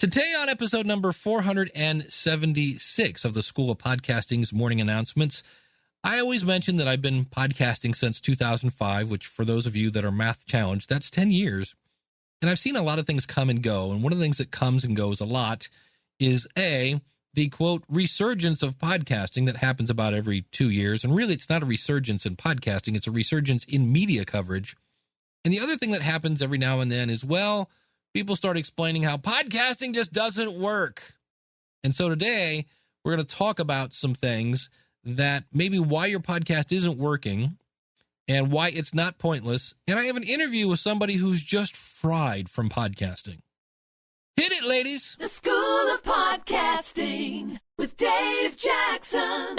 Today on episode number 476 of the School of Podcasting's morning announcements, I always mention that I've been podcasting since 2005, which for those of you that are math challenged, that's 10 years. And I've seen a lot of things come and go. And one of the things that comes and goes a lot is the quote, resurgence of podcasting that happens about every 2 years. And really, it's not a resurgence in podcasting. It's a resurgence in media coverage. And the other thing that happens every now and then is, well, people start explaining how podcasting just doesn't work. And so today, we're going to talk about some things that maybe why your podcast isn't working and why it's not pointless. And I have an interview with somebody who's just fried from podcasting. Hit it, ladies. The School of Podcasting with Dave Jackson.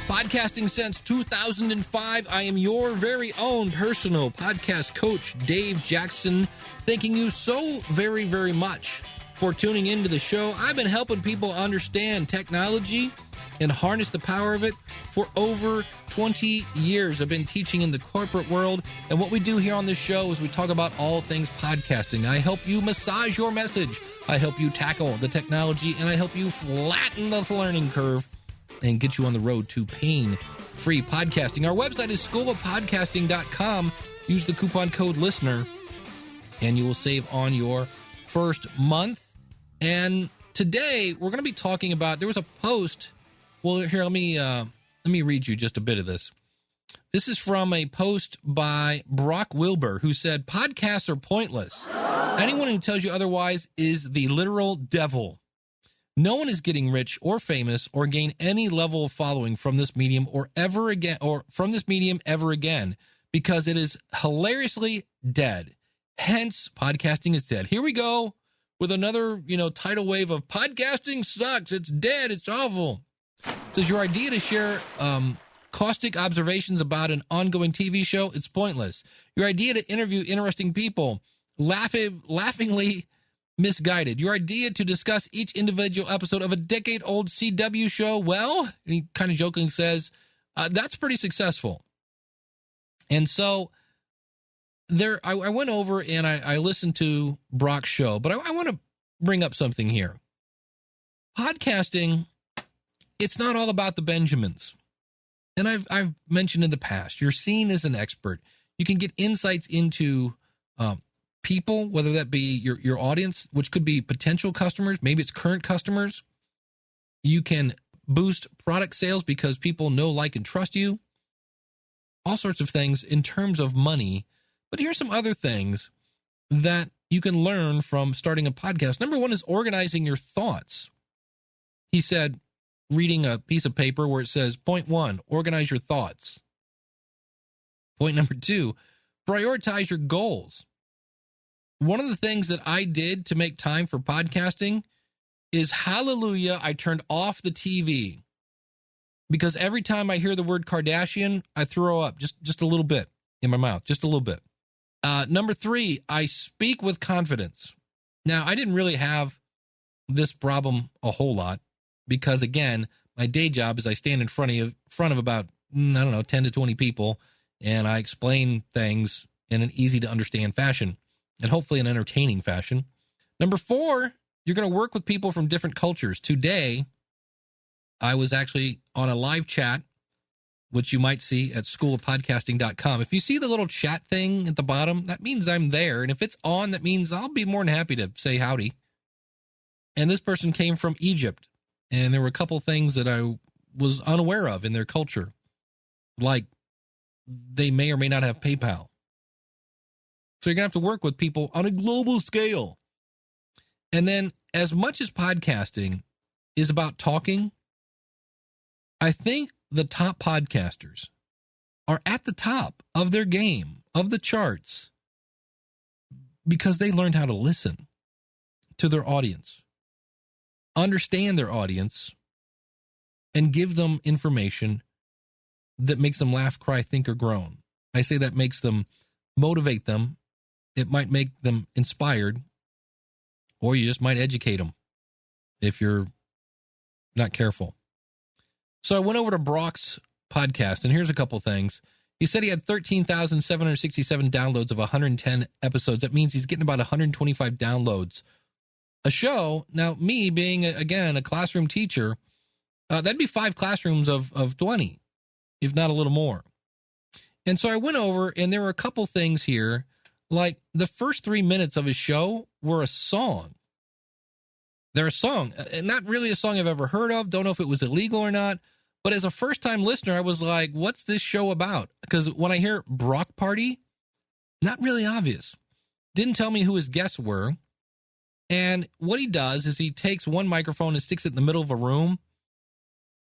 Podcasting since 2005, I am your very own personal podcast coach, Dave Jackson, thanking you so very, very much for tuning into the show. I've been helping people understand technology and harness the power of it for over 20 years. I've been teaching in the corporate world, and what we do here on this show is we talk about all things podcasting. I help you massage your message, I help you tackle the technology, and I help you flatten the learning curve and get you on the road to pain-free podcasting. Our website is schoolofpodcasting.com. Use the coupon code LISTENER, and you will save on your first month. And today, we're going to be talking about, there was a post. Well, here, let me read you just a bit of this. This is from a post by Brock Wilbur, who said, podcasts are pointless. Anyone who tells you otherwise is the literal devil. No one is getting rich or famous or gain any level of following from this medium ever again because it is hilariously dead. Hence, podcasting is dead. Here we go with another, tidal wave of podcasting sucks. It's dead. It's awful. It says your idea to share caustic observations about an ongoing TV show, it's pointless. Your idea to interview interesting people, laughingly misguided. Your idea to discuss each individual episode of a decade-old CW show, well, and he kind of jokingly says, that's pretty successful. And so I went over and I listened to Brock's show, but I want to bring up something here. Podcasting, it's not all about the Benjamins. And I've mentioned in the past, you're seen as an expert. You can get insights into people, whether that be your audience, which could be potential customers, maybe it's current customers. You can boost product sales because people know, like, and trust you. All sorts of things in terms of money. But here's some other things that you can learn from starting a podcast. Number one is organizing your thoughts. He said, reading a piece of paper where it says, point one, organize your thoughts. Point number two, prioritize your goals. One of the things that I did to make time for podcasting is, hallelujah, I turned off the TV. Because every time I hear the word Kardashian, I throw up just a little bit in my mouth, just a little bit. Number three, I speak with confidence. Now, I didn't really have this problem a whole lot because, again, my day job is I stand in front of about, 10 to 20 people, and I explain things in an easy-to-understand fashion. And hopefully an entertaining fashion. Number four, you're going to work with people from different cultures. Today, I was actually on a live chat, which you might see at schoolofpodcasting.com. If you see the little chat thing at the bottom, that means I'm there. And if it's on, that means I'll be more than happy to say howdy. And this person came from Egypt. And there were a couple things that I was unaware of in their culture. Like, they may or may not have PayPal. So you're going to have to work with people on a global scale. And then, as much as podcasting is about talking, I think the top podcasters are at the top of their game, of the charts, because they learned how to listen to their audience, understand their audience, and give them information that makes them laugh, cry, think, or groan. I say that makes them motivate them. It might make them inspired, or you just might educate them if you're not careful. So I went over to Brock's podcast, and here's a couple things. He said he had 13,767 downloads of 110 episodes. That means he's getting about 125 downloads a show. Now, me being, again, a classroom teacher, that'd be 5 classrooms of 20, if not a little more. And so I went over, and there were a couple things here. Like, the first 3 minutes of his show were a song. They're a song. Not really a song I've ever heard of. Don't know if it was illegal or not. But as a first-time listener, I was like, what's this show about? Because when I hear Brock Party, not really obvious. Didn't tell me who his guests were. And what he does is he takes one microphone and sticks it in the middle of a room.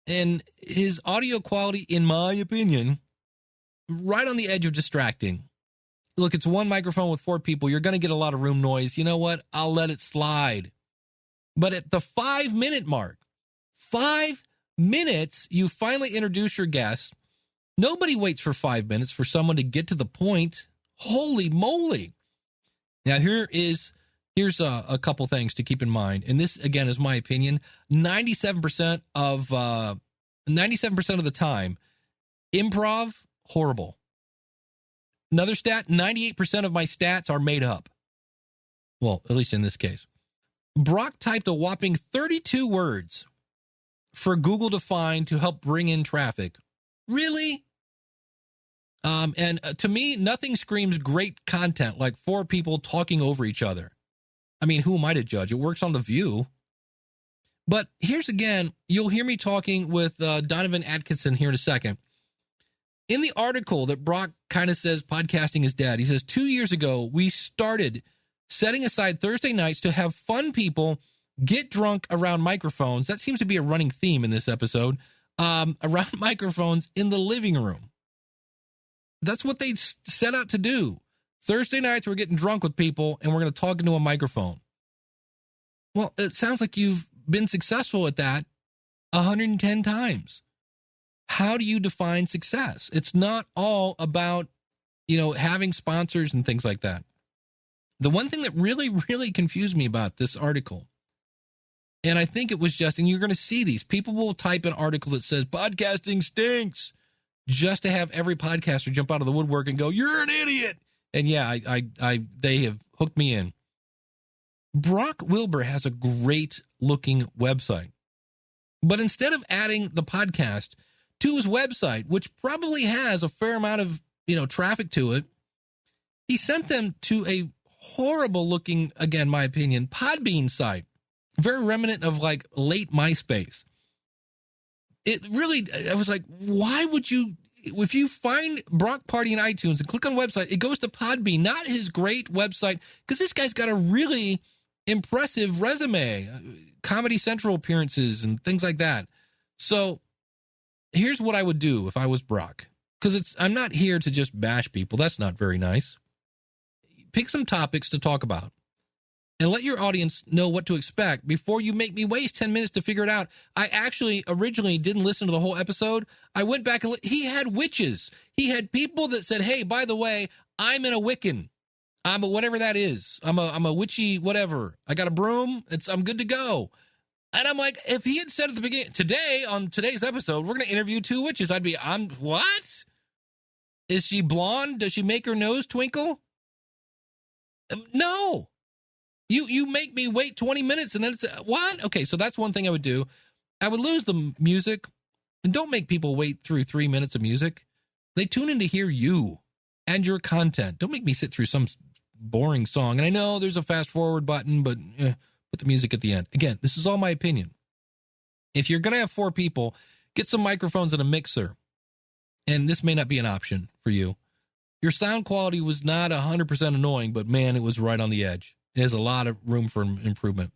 And his audio quality, in my opinion, right on the edge of distracting. Look, it's one microphone with 4 people. You're going to get a lot of room noise. You know what? I'll let it slide. But at the 5-minute mark, 5 minutes, you finally introduce your guest. Nobody waits for 5 minutes for someone to get to the point. Holy moly. Now, here's a couple things to keep in mind. And this, again, is my opinion. 97% of the time, improv, horrible. Another stat, 98% of my stats are made up. Well, at least in this case. Brock typed a whopping 32 words for Google to find to help bring in traffic. Really? And to me, nothing screams great content like 4 people talking over each other. I mean, who am I to judge? It works on The View. But here's again, you'll hear me talking with Donovan Atkinson here in a second. In the article that Brock kind of says podcasting is dead, he says 2 years ago, we started setting aside Thursday nights to have fun people get drunk around microphones. That seems to be a running theme in this episode. Around microphones in the living room. That's what they set out to do. Thursday nights, we're getting drunk with people, and we're going to talk into a microphone. Well, it sounds like you've been successful at that 110 times. How do you define success? It's not all about, having sponsors and things like that. The one thing that really, really confused me about this article, and I think it was just, and you're going to see these, people will type an article that says, podcasting stinks, just to have every podcaster jump out of the woodwork and go, you're an idiot. And yeah, they have hooked me in. Brock Wilbur has a great looking website, but instead of adding the podcast to his website, which probably has a fair amount of, traffic to it, he sent them to a horrible looking, again, my opinion, Podbean site, very remnant of like late MySpace. It really, I was like, why would you, if you find Brock Party in iTunes and click on website, it goes to Podbean, not his great website, because this guy's got a really impressive resume, Comedy Central appearances and things like that. So here's what I would do if I was Brock, because I'm not here to just bash people. That's not very nice. Pick some topics to talk about and let your audience know what to expect before you make me waste 10 minutes to figure it out. I actually originally didn't listen to the whole episode. I went back and he had witches. He had people that said, hey, by the way, I'm in a Wiccan. I'm a whatever that is. I'm a witchy whatever. I got a broom. I'm good to go. And I'm like, if he had said at the beginning, today on today's episode, we're going to interview 2 witches, I'm what? Is she blonde? Does she make her nose twinkle? No. You make me wait 20 minutes and then it's what? Okay, so that's one thing I would do. I would lose the music, and don't make people wait through 3 minutes of music. They tune in to hear you and your content. Don't make me sit through some boring song. And I know there's a fast forward button, but put the music at the end. Again, this is all my opinion. If you're going to have 4 people, get some microphones and a mixer. And this may not be an option for you. Your sound quality was not 100% annoying, but man, it was right on the edge. There's a lot of room for improvement.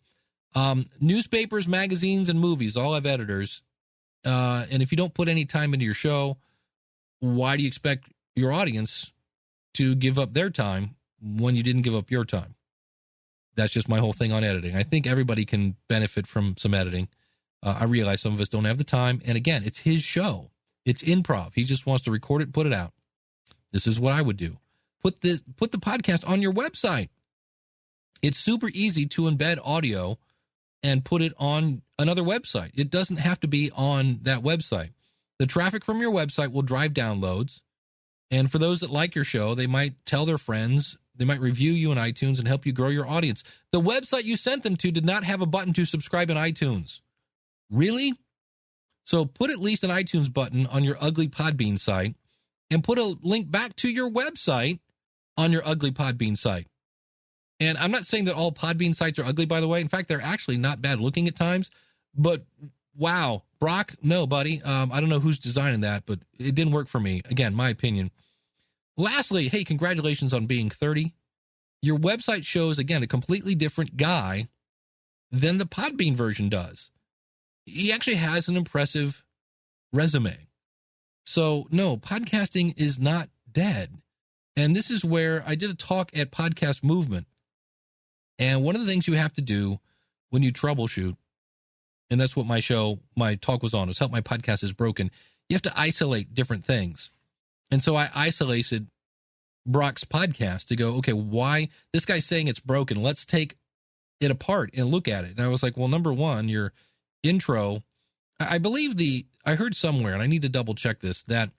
Newspapers, magazines, and movies all have editors. And if you don't put any time into your show, why do you expect your audience to give up their time when you didn't give up your time? That's just my whole thing on editing. I think everybody can benefit from some editing. I realize some of us don't have the time. And again, it's his show. It's improv. He just wants to record it, put it out. This is what I would do. Put the podcast on your website. It's super easy to embed audio and put it on another website. It doesn't have to be on that website. The traffic from your website will drive downloads. And for those that like your show, they might tell their friends They might review you in iTunes and help you grow your audience. The website you sent them to did not have a button to subscribe in iTunes. Really? So put at least an iTunes button on your ugly Podbean site and put a link back to your website on your ugly Podbean site. And I'm not saying that all Podbean sites are ugly, by the way. In fact, they're actually not bad looking at times. But wow, Brock, no, buddy. I don't know who's designing that, but it didn't work for me. Again, my opinion. Lastly, hey, congratulations on being 30. Your website shows, again, a completely different guy than the Podbean version does. He actually has an impressive resume. So, no, podcasting is not dead. And this is where I did a talk at Podcast Movement. And one of the things you have to do when you troubleshoot, and that's what my talk was on, is help my podcast is broken. You have to isolate different things. And so I isolated Brock's podcast to go, okay, why this guy's saying it's broken? Let's take it apart and look at it. And I was like, well, number one, your intro, I believe I heard somewhere, and I need to double check this, that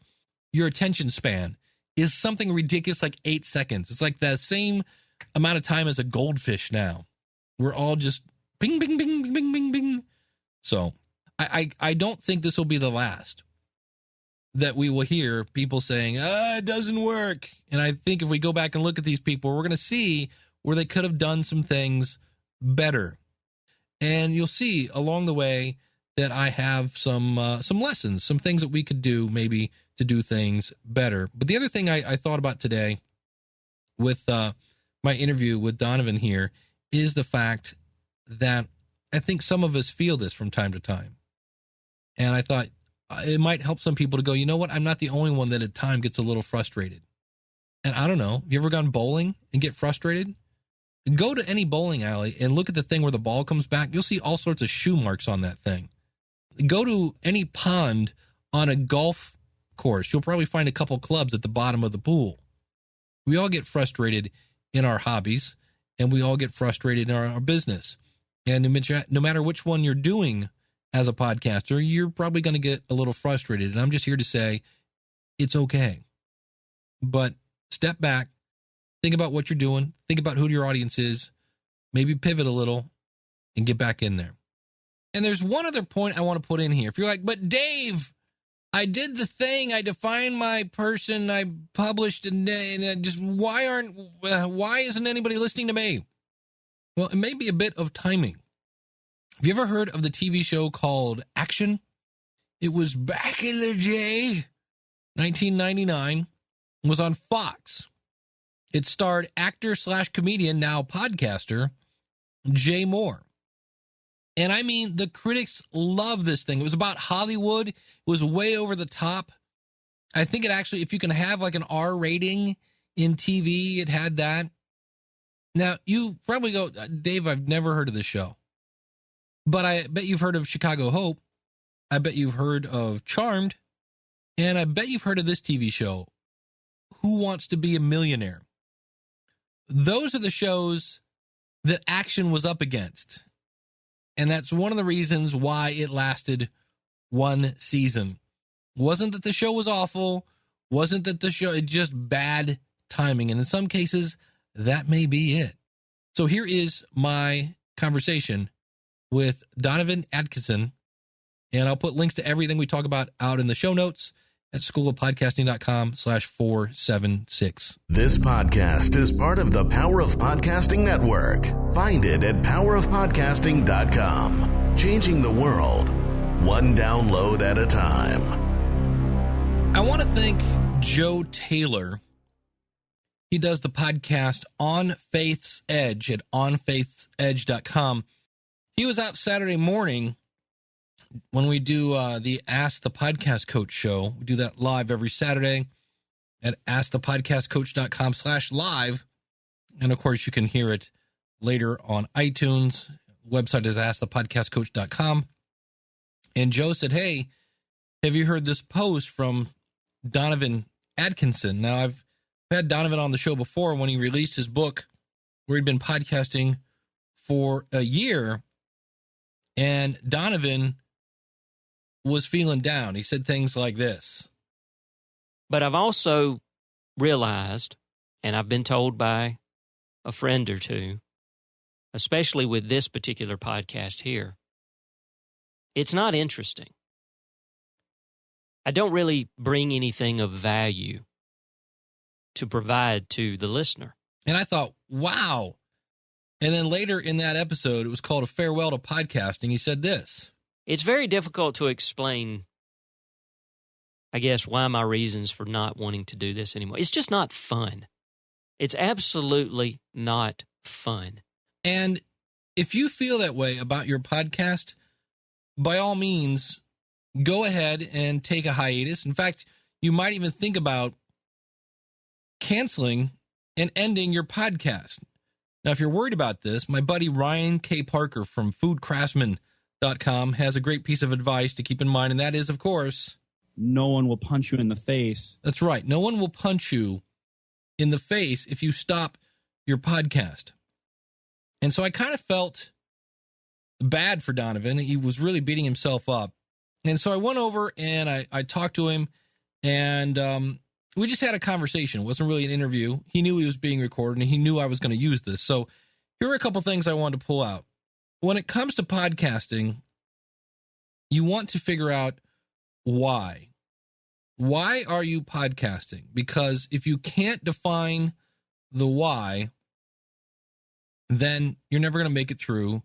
your attention span is something ridiculous like 8 seconds. It's like the same amount of time as a goldfish now. We're all just bing, bing, bing, bing, bing, bing, bing. So I don't think this will be the last that we will hear people saying, it doesn't work. And I think if we go back and look at these people, we're going to see where they could have done some things better. And you'll see along the way that I have some lessons, some things that we could do maybe to do things better. But the other thing I thought about today with my interview with Donovan here is the fact that I think some of us feel this from time to time. And I thought it might help some people to go, you know what? I'm not the only one that at time gets a little frustrated. And I don't know, have you ever gone bowling and get frustrated? Go to any bowling alley and look at the thing where the ball comes back. You'll see all sorts of shoe marks on that thing. Go to any pond on a golf course. You'll probably find a couple clubs at the bottom of the pool. We all get frustrated in our hobbies, and we all get frustrated in our business. And no matter which one you're doing as a podcaster, you're probably going to get a little frustrated. And I'm just here to say it's okay. But step back, think about what you're doing, think about who your audience is, maybe pivot a little and get back in there. And there's one other point I want to put in here. If you're like, but Dave, I did the thing, I defined my person, I published, and just why isn't anybody listening to me? Well, it may be a bit of timing. Have you ever heard of the TV show called Action? It was back in the day, 1999. It was on Fox. It starred actor/comedian, now podcaster, Jay Moore. And I mean, the critics love this thing. It was about Hollywood. It was way over the top. I think it actually, if you can have like an R rating in TV, it had that. Now, you probably go, Dave, I've never heard of this show. But I bet you've heard of Chicago Hope. I bet you've heard of Charmed. And I bet you've heard of this TV show, Who Wants to Be a Millionaire? Those are the shows that Action was up against. And that's one of the reasons why it lasted one season. Wasn't that the show was awful. Wasn't that the show, it just bad timing. And in some cases, that may be it. So here is my conversation with Donovan Atkinson. And I'll put links to everything we talk about out in the show notes at schoolofpodcasting.com/476. This podcast is part of the Power of Podcasting Network. Find it at powerofpodcasting.com. Changing the world, one download at a time. I want to thank Joe Taylor. He does the podcast On Faith's Edge at onfaithsedge.com. He was out Saturday morning when we do the Ask the Podcast Coach show. We do that live every Saturday at askthepodcastcoach.com/live. And of course, you can hear it later on iTunes. Website is askthepodcastcoach.com. And Joe said, hey, have you heard this post from Donovan Atkinson? Now, I've had Donovan on the show before when he released his book where he'd been podcasting for a year. And Donovan was feeling down. He said things like this. But I've also realized, and I've been told by a friend or two, especially with this particular podcast here, it's not interesting. I don't really bring anything of value to provide to the listener. And I thought, wow. And then later in that episode, it was called A Farewell to Podcasting. He said this. It's very difficult to explain, I guess, why my reasons for not wanting to do this anymore. It's just not fun. It's absolutely not fun. And if you feel that way about your podcast, by all means, go ahead and take a hiatus. In fact, you might even think about canceling and ending your podcast. Now, if you're worried about this, my buddy Ryan K. Parker from foodcraftsman.com has a great piece of advice to keep in mind, and that is, of course, no one will punch you in the face. That's right. No one will punch you in the face if you stop your podcast. And so I kind of felt bad for Donovan. He was really beating himself up. And so I went over and I talked to him, and we just had a conversation. It wasn't really an interview. He knew he was being recorded, and he knew I was going to use this. So here are a couple things I wanted to pull out. When it comes to podcasting, you want to figure out why. Why are you podcasting? Because if you can't define the why, then you're never going to make it through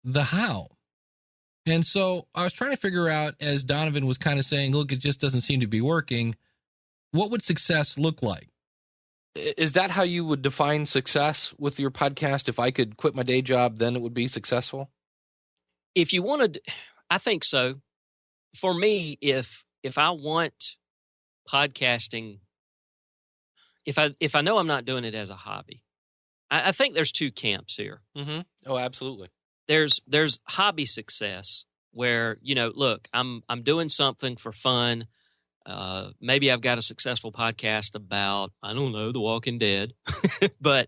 the how. And so I was trying to figure out, as Donovan was kind of saying, look, it just doesn't seem to be working. What would success look like? Is that how you would define success with your podcast? If I could quit my day job, then it would be successful? If you wanted, I think so. For me, if I want podcasting, if I know I'm not doing it as a hobby, I think there's two camps here. Mm-hmm. Oh, absolutely. There's hobby success where, look, I'm doing something for fun. Maybe I've got a successful podcast about, I don't know, The Walking Dead, but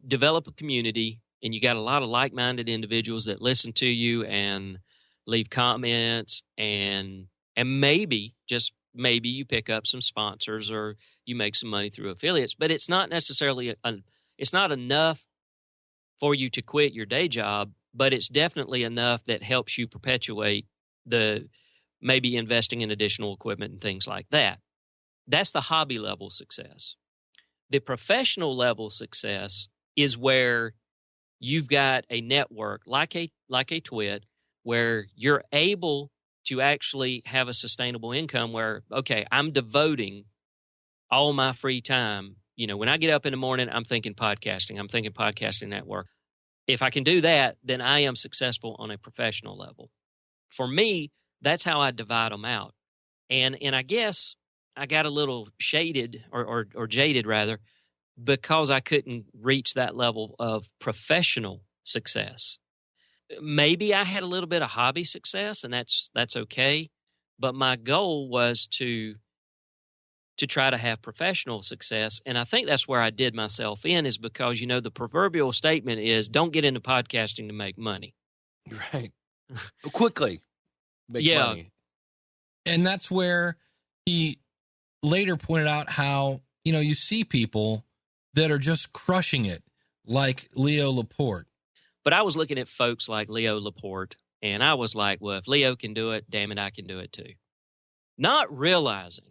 develop a community, and you got a lot of like-minded individuals that listen to you and leave comments, and maybe, just maybe, you pick up some sponsors or you make some money through affiliates. But it's not necessarily it's not enough for you to quit your day job, but it's definitely enough that helps you perpetuate the maybe investing in additional equipment and things like that. That's the hobby level success. The professional level success is where you've got a network like a Twit, where you're able to actually have a sustainable income where, okay, I'm devoting all my free time. When I get up in the morning, I'm thinking podcasting network. If I can do that, then I am successful on a professional level. For me, that's how I divide them out. And I guess I got a little shaded or jaded rather, because I couldn't reach that level of professional success. Maybe I had a little bit of hobby success, and that's okay. But my goal was to try to have professional success. And I think that's where I did myself in, is because, the proverbial statement is, don't get into podcasting to make money. Right. Quickly make money. And that's where he later pointed out how, you see people that are just crushing it, like Leo Laporte. But I was looking at folks like Leo Laporte, and I was like, well, if Leo can do it, damn it, I can do it too. Not realizing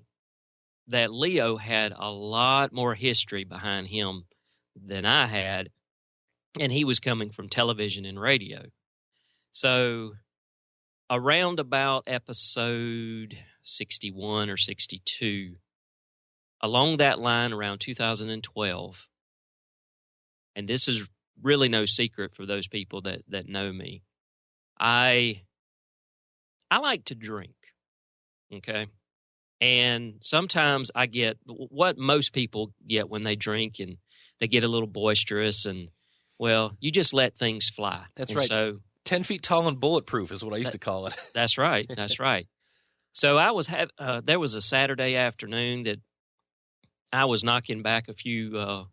that Leo had a lot more history behind him than I had, and he was coming from television and radio. So around about episode 61 or 62, along that line around 2012, and this is really no secret for those people that know me, I like to drink, okay? And sometimes I get what most people get when they drink, and they get a little boisterous, and, well, you just let things fly. That's and right. So 10 feet tall and bulletproof is what I used to call it. That's right. That's right. So I was there was a Saturday afternoon that I was knocking back a few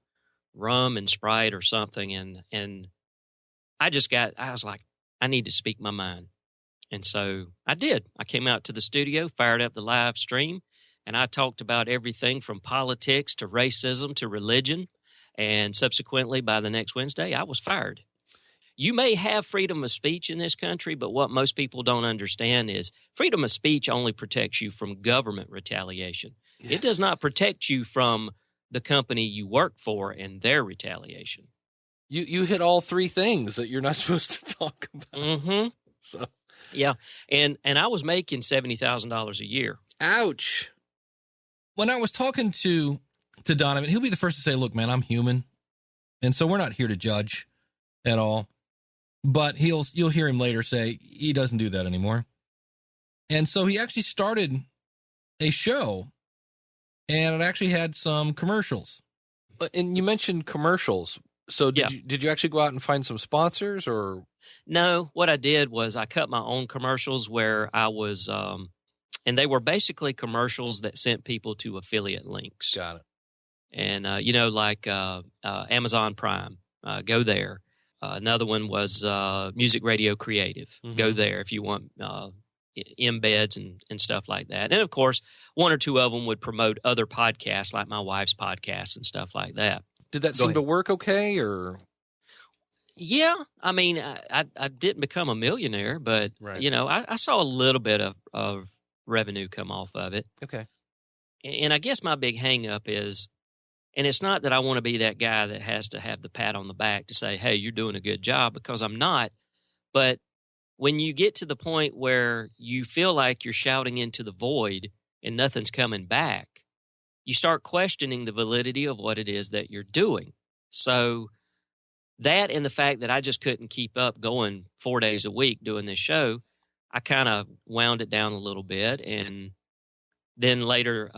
rum and Sprite or something, and I was like, I need to speak my mind. And so I did. I came out to the studio, fired up the live stream, and I talked about everything from politics to racism to religion. And subsequently, by the next Wednesday, I was fired. You may have freedom of speech in this country, but what most people don't understand is freedom of speech only protects you from government retaliation. It does not protect you from the company you work for and their retaliation. You hit all three things that you're not supposed to talk about. Mm-hmm. So yeah, and I was making $70,000 a year. Ouch. When I was talking to Donovan, he'll be the first to say, look, man, I'm human. And so we're not here to judge at all. But you'll hear him later say he doesn't do that anymore. And so he actually started a show, and it actually had some commercials. And you mentioned commercials. So did you actually go out and find some sponsors, or? No, what I did was I cut my own commercials where I was, and they were basically commercials that sent people to affiliate links. Got it. And, like Amazon Prime, go there. Another one was Music Radio Creative. Mm-hmm. Go there if you want embeds and stuff like that. And, of course, one or two of them would promote other podcasts like my wife's podcast and stuff like that. Did that seem to work okay, or? Yeah. I mean, I didn't become a millionaire, but, right. I saw a little bit of revenue come off of it. Okay. And I guess my big hang-up is, and it's not that I want to be that guy that has to have the pat on the back to say, hey, you're doing a good job, because I'm not. But when you get to the point where you feel like you're shouting into the void and nothing's coming back, you start questioning the validity of what it is that you're doing. So that, and the fact that I just couldn't keep up going 4 days a week doing this show, I kind of wound it down a little bit. And then later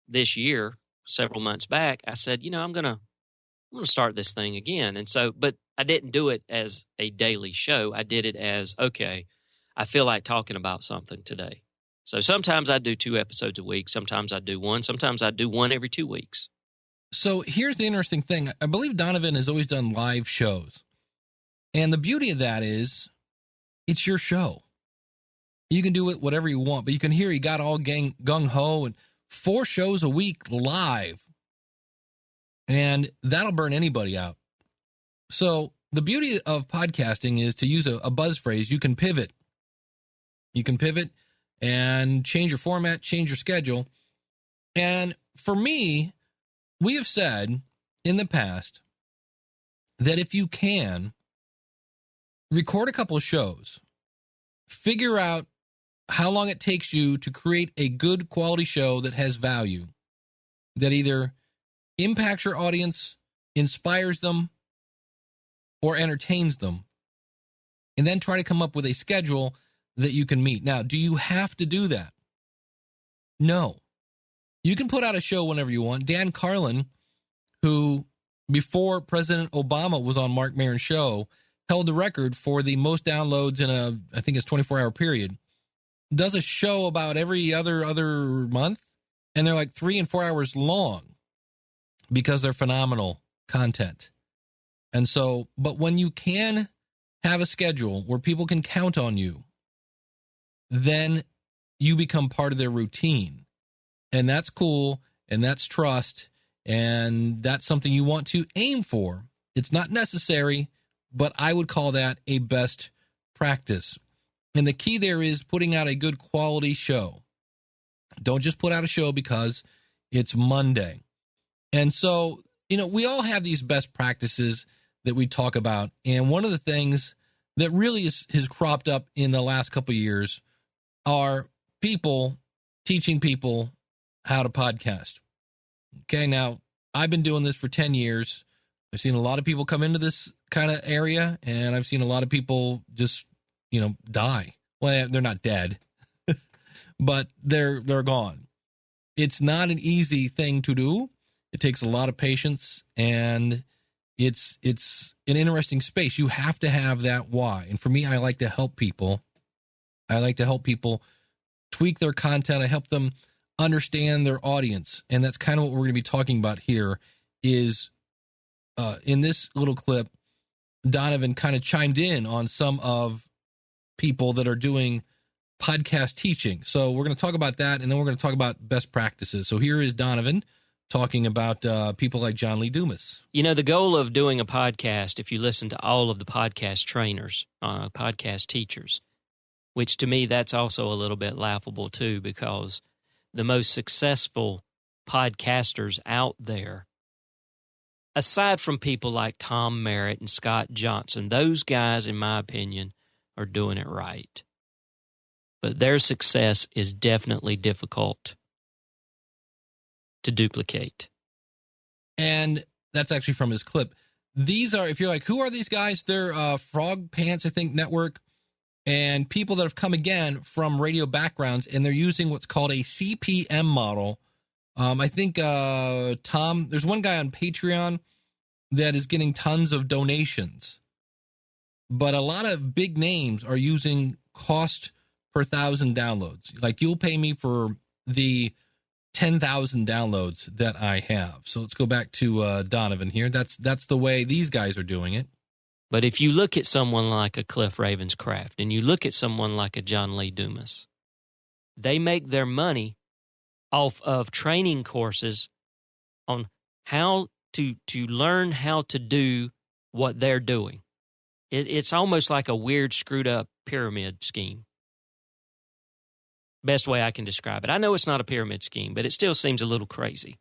this year, several months back, I said, I'm going to start this thing again. And so, but I didn't do it as a daily show. I did it as, okay, I feel like talking about something today. So sometimes I do 2 episodes a week. Sometimes I do 1. Sometimes I do 1 every 2 weeks. So here's the interesting thing. I believe Donovan has always done live shows. And the beauty of that is it's your show. You can do it whatever you want, but you can hear he got all gung-ho and 4 shows a week live. And that'll burn anybody out. So the beauty of podcasting is, to use a buzz phrase, you can pivot. You can pivot and change your format, change your schedule. And for me, we have said in the past that if you can, record a couple of shows, figure out how long it takes you to create a good quality show that has value, that either impacts your audience, inspires them, or entertains them, and then try to come up with a schedule that you can meet. Now, do you have to do that? No. You can put out a show whenever you want. Dan Carlin, who before President Obama was on Mark Maron's show, held the record for the most downloads in I think it's 24-hour period, does a show about every other month, and they're like 3 and 4 hours long because they're phenomenal content. And so, but when you can have a schedule where people can count on you, then you become part of their routine. And that's cool, and that's trust, and that's something you want to aim for. It's not necessary, but I would call that a best practice. And the key there is putting out a good quality show. Don't just put out a show because it's Monday. And so, we all have these best practices that we talk about. And one of the things that really has cropped up in the last couple of years are people teaching people how to podcast. Okay, now, I've been doing this for 10 years. I've seen a lot of people come into this kind of area, and I've seen a lot of people just, die. Well, they're not dead, but they're gone. It's not an easy thing to do. It takes a lot of patience, and it's an interesting space. You have to have that why. And for me, I like to help people. I like to help people tweak their content. I help them understand their audience. And that's kind of what we're going to be talking about here is in this little clip, Donovan kind of chimed in on some of people that are doing podcast teaching. So we're going to talk about that, and then we're going to talk about best practices. So here is Donovan talking about people like John Lee Dumas. You know, the goal of doing a podcast, if you listen to all of the podcast trainers, podcast teachers, which to me, that's also a little bit laughable too, because the most successful podcasters out there, aside from people like Tom Merritt and Scott Johnson, those guys, in my opinion, are doing it right. But their success is definitely difficult to duplicate. And that's actually from his clip. These are, if you're like, who are these guys? They're Frog Pants, I think, network, and people that have come again from radio backgrounds, and they're using what's called a CPM model. I think, Tom, there's one guy on Patreon that is getting tons of donations, but a lot of big names are using cost per 1,000 downloads. Like, you'll pay me for the 10,000 downloads that I have. So let's go back to Donovan here. That's the way these guys are doing it. But if you look at someone like a Cliff Ravenscraft and you look at someone like a John Lee Dumas, they make their money off of training courses on how to learn how to do what they're doing. It's almost like a weird, screwed up pyramid scheme. Best way I can describe it. I know it's not a pyramid scheme, but it still seems a little crazy.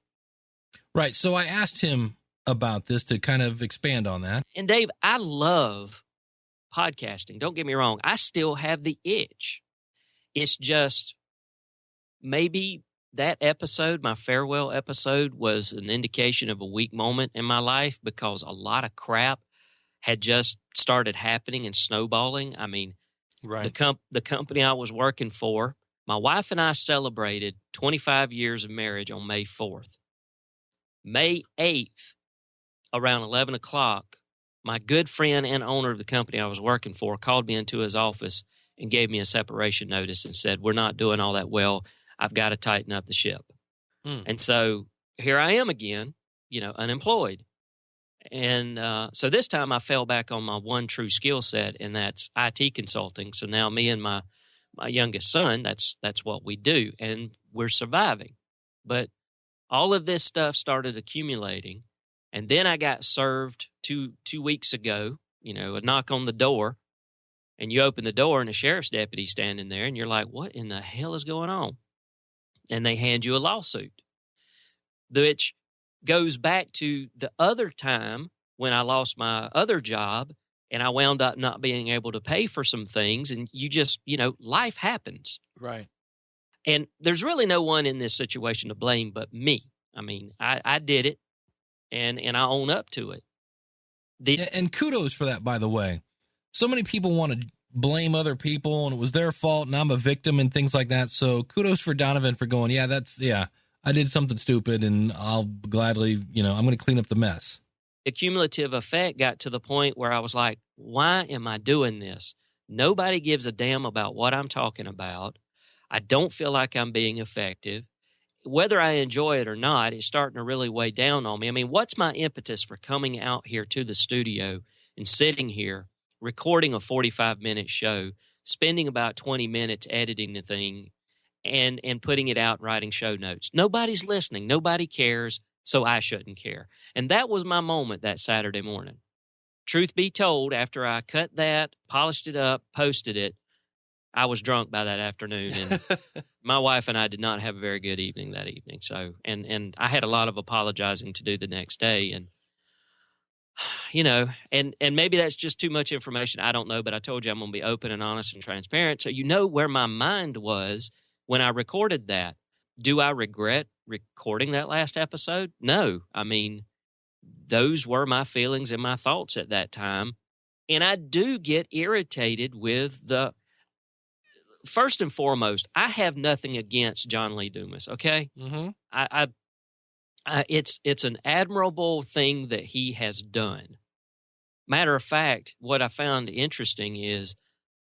Right. So I asked him about this to kind of expand on that. And Dave, I love podcasting. Don't get me wrong. I still have the itch. It's just maybe that episode, my farewell episode, was an indication of a weak moment in my life because a lot of crap had just started happening and snowballing. I mean, right. The company I was working for, my wife and I celebrated 25 years of marriage on May 4th. May 8th, around 11 o'clock, my good friend and owner of the company I was working for called me into his office and gave me a separation notice and said, we're not doing all that well. I've got to tighten up the ship. And so here I am again, unemployed. And so this time I fell back on my one true skill set, and that's IT consulting. So now me and my youngest son, that's what we do, and we're surviving. But all of this stuff started accumulating, and then I got served two weeks ago, a knock on the door, and you open the door and a sheriff's deputy standing there, and you're like, what in the hell is going on? And they hand you a lawsuit, which goes back to the other time when I lost my other job and I wound up not being able to pay for some things. And you just, life happens. Right. And there's really no one in this situation to blame but me. I mean, I did it and I own up to it. And kudos for that, by the way. So many people want to blame other people and it was their fault and I'm a victim and things like that. So kudos for Donovan for going, I did something stupid and I'll gladly, I'm going to clean up the mess. The cumulative effect got to the point where I was like, why am I doing this? Nobody gives a damn about what I'm talking about. I don't feel like I'm being effective. Whether I enjoy it or not, it's starting to really weigh down on me. I mean, what's my impetus for coming out here to the studio and sitting here, recording a 45-minute show, spending about 20 minutes editing the thing, and putting it out and writing show notes? Nobody's listening. Nobody cares, so I shouldn't care. And that was my moment that Saturday morning. Truth be told, after I cut that, polished it up, posted it, I was drunk by that afternoon, and my wife and I did not have a very good evening that evening. So, and I had a lot of apologizing to do the next day, and and maybe that's just too much information. I don't know, but I told you I'm going to be open and honest and transparent. So where my mind was when I recorded that. Do I regret recording that last episode? No. I mean, those were my feelings and my thoughts at that time, and I do get irritated with first and foremost, I have nothing against John Lee Dumas, okay? Mm-hmm. It's an admirable thing that he has done. Matter of fact, what I found interesting is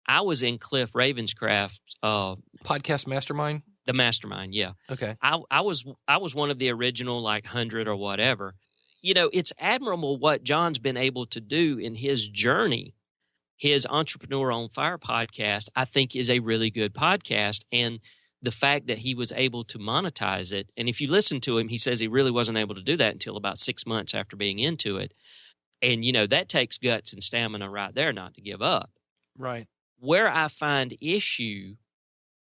I was in Cliff Ravenscraft's podcast mastermind. The mastermind, yeah. Okay. I was one of the original 100 or whatever. It's admirable what John's been able to do in his journey. His Entrepreneur on Fire podcast, I think, is a really good podcast. And the fact that he was able to monetize it, and if you listen to him, he says he really wasn't able to do that until about 6 months after being into it. And, that takes guts and stamina right there not to give up. Right. Where I find issue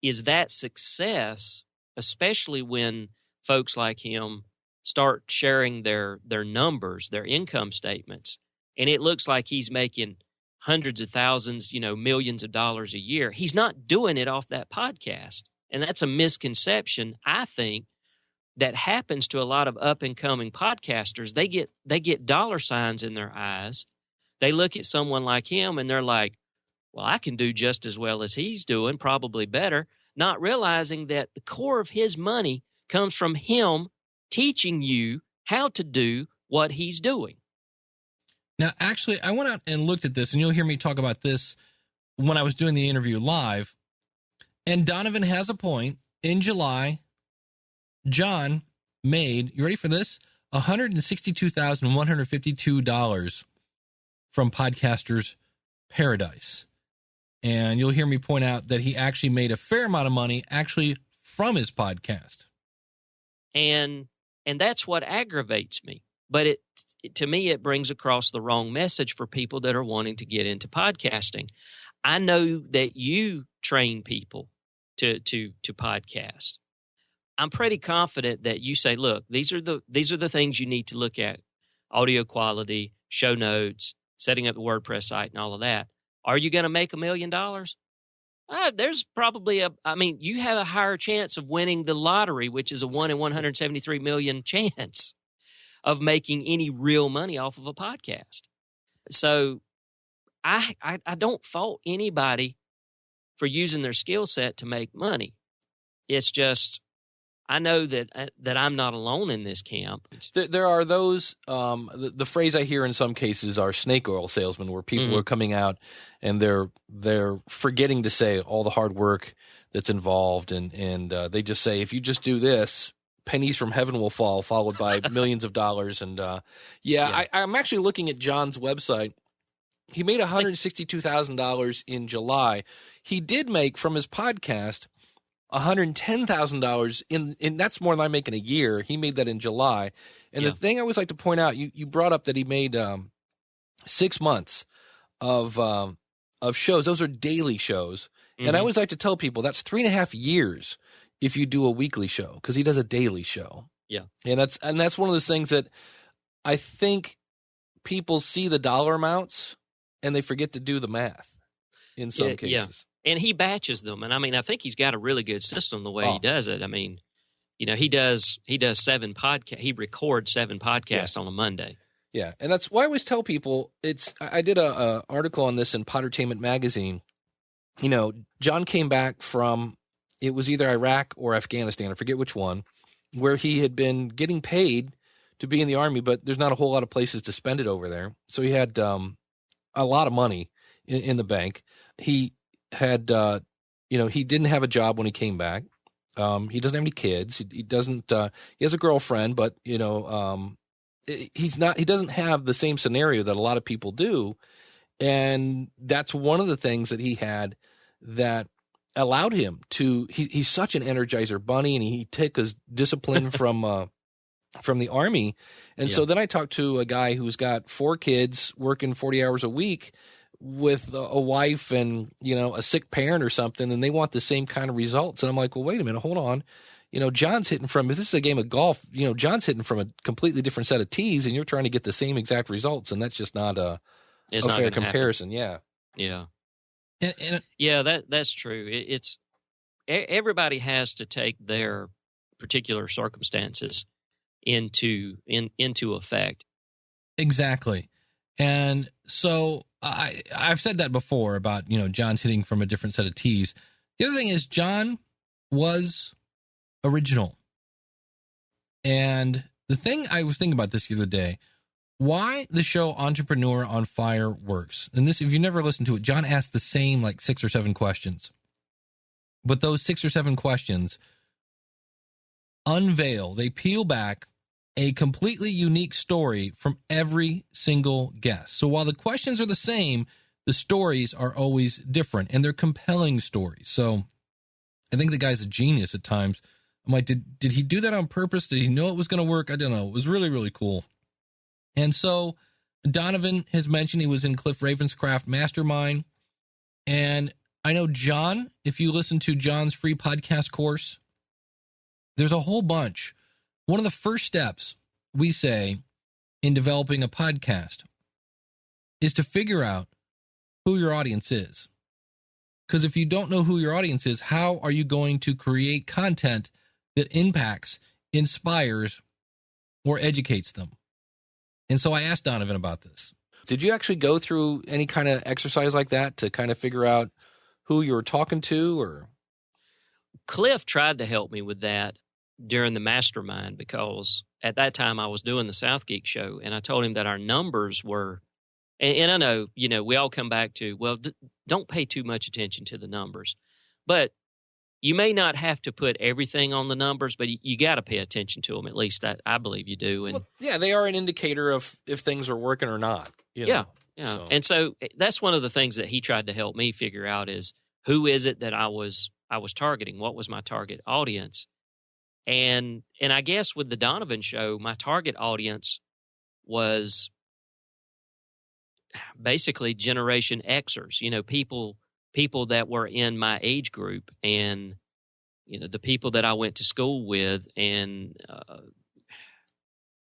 is that success, especially when folks like him start sharing their numbers, their income statements, and it looks like he's making hundreds of thousands, millions of dollars a year. He's not doing it off that podcast. And that's a misconception, I think, that happens to a lot of up-and-coming podcasters. They get dollar signs in their eyes. They look at someone like him, and they're like, well, I can do just as well as he's doing, probably better, not realizing that the core of his money comes from him teaching you how to do what he's doing. Now, actually, I went out and looked at this, and you'll hear me talk about this when I was doing the interview live. And Donovan has a point. In July, John made, you ready for this? $162,152 from Podcasters Paradise. And you'll hear me point out that he actually made a fair amount of money actually from his podcast. And that's what aggravates me. But to me, it brings across the wrong message for people that are wanting to get into podcasting. I know that you train people to podcast. I'm pretty confident that you say, look, these are the things you need to look at: audio quality, show notes, setting up the WordPress site, and all of that. Are you going to make $1 million? There's probably you have a higher chance of winning the lottery, which is a 1 in 173 million chance of making any real money off of a podcast. So I don't fault anybody for using their skill set to make money. It's just, I know that I'm not alone in this camp. There are those, the phrase I hear in some cases are snake oil salesmen, where people are coming out and they're forgetting to say all the hard work that's involved. And they just say, if you just do this, pennies from heaven will fall, followed by millions of dollars. And I'm actually looking at John's website. He made $162,000 in July. He did make from his podcast $110,000 in that's more than I make in a year. He made that in July. And the thing I always like to point out, you brought up that he made 6 months of shows. Those are daily shows. Mm-hmm. And I always like to tell people that's 3.5 years if you do a weekly show, because he does a daily show. Yeah. And that's one of those things that I think people see the dollar amounts and they forget to do the math in some cases. Yeah. And he batches them. And I think he's got a really good system the way he does it. He does 7 podcasts. He records 7 podcasts on a Monday. Yeah. And that's why I always tell people I did a article on this in Pottertainment magazine. John came back from, it was either Iraq or Afghanistan, I forget which one, where he had been getting paid to be in the Army, but there's not a whole lot of places to spend it over there. So he had a lot of money in the bank. He had, he didn't have a job when he came back. He doesn't have any kids. He doesn't, he has a girlfriend, but, he doesn't have the same scenario that a lot of people do. And that's one of the things that he had that allowed him to, he's such an Energizer bunny, and he took his discipline from the Army. And so then I talked to a guy who's got 4 kids working 40 hours a week with a wife and, a sick parent or something, and they want the same kind of results. And I'm like, well, wait a minute, hold on. John's hitting from, if this is a game of golf, John's hitting from a completely different set of tees, and you're trying to get the same exact results. And that's just not a fair comparison. Happen. Yeah. And that's true. It's everybody has to take their particular circumstances into effect. Exactly. And so I've said that before about, John's hitting from a different set of tees. The other thing is John was original. And the thing I was thinking about this the other day, why the show Entrepreneur on Fire works. And this, if you never listened to it, John asked the same 6 or 7 questions. But those 6 or 7 questions they peel back a completely unique story from every single guest. So while the questions are the same, the stories are always different, and they're compelling stories. So I think the guy's a genius at times. I'm like, did he do that on purpose? Did he know it was going to work? I don't know. It was really, really cool. And so Donovan has mentioned he was in Cliff Ravenscraft Mastermind. And I know John, if you listen to John's free podcast course, there's a whole bunch. One of the first steps we say in developing a podcast is to figure out who your audience is. Because if you don't know who your audience is, how are you going to create content that impacts, inspires, or educates them? And so I asked Donovan about this. Did you actually go through any kind of exercise like that to kind of figure out who you were talking to? Or Cliff tried to help me with that during the mastermind, because at that time I was doing the South Geek show, and I told him that our numbers were, and I know, we all come back to, well, don't pay too much attention to the numbers. But you may not have to put everything on the numbers, but you got to pay attention to them. At least I believe you do. And well, yeah, they are an indicator of if things are working or not. Yeah. So. And so that's one of the things that he tried to help me figure out is, who is it that I was targeting? What was my target audience? And I guess with the Donovan show, my target audience was basically Generation Xers, people that were in my age group, and, the people that I went to school with. And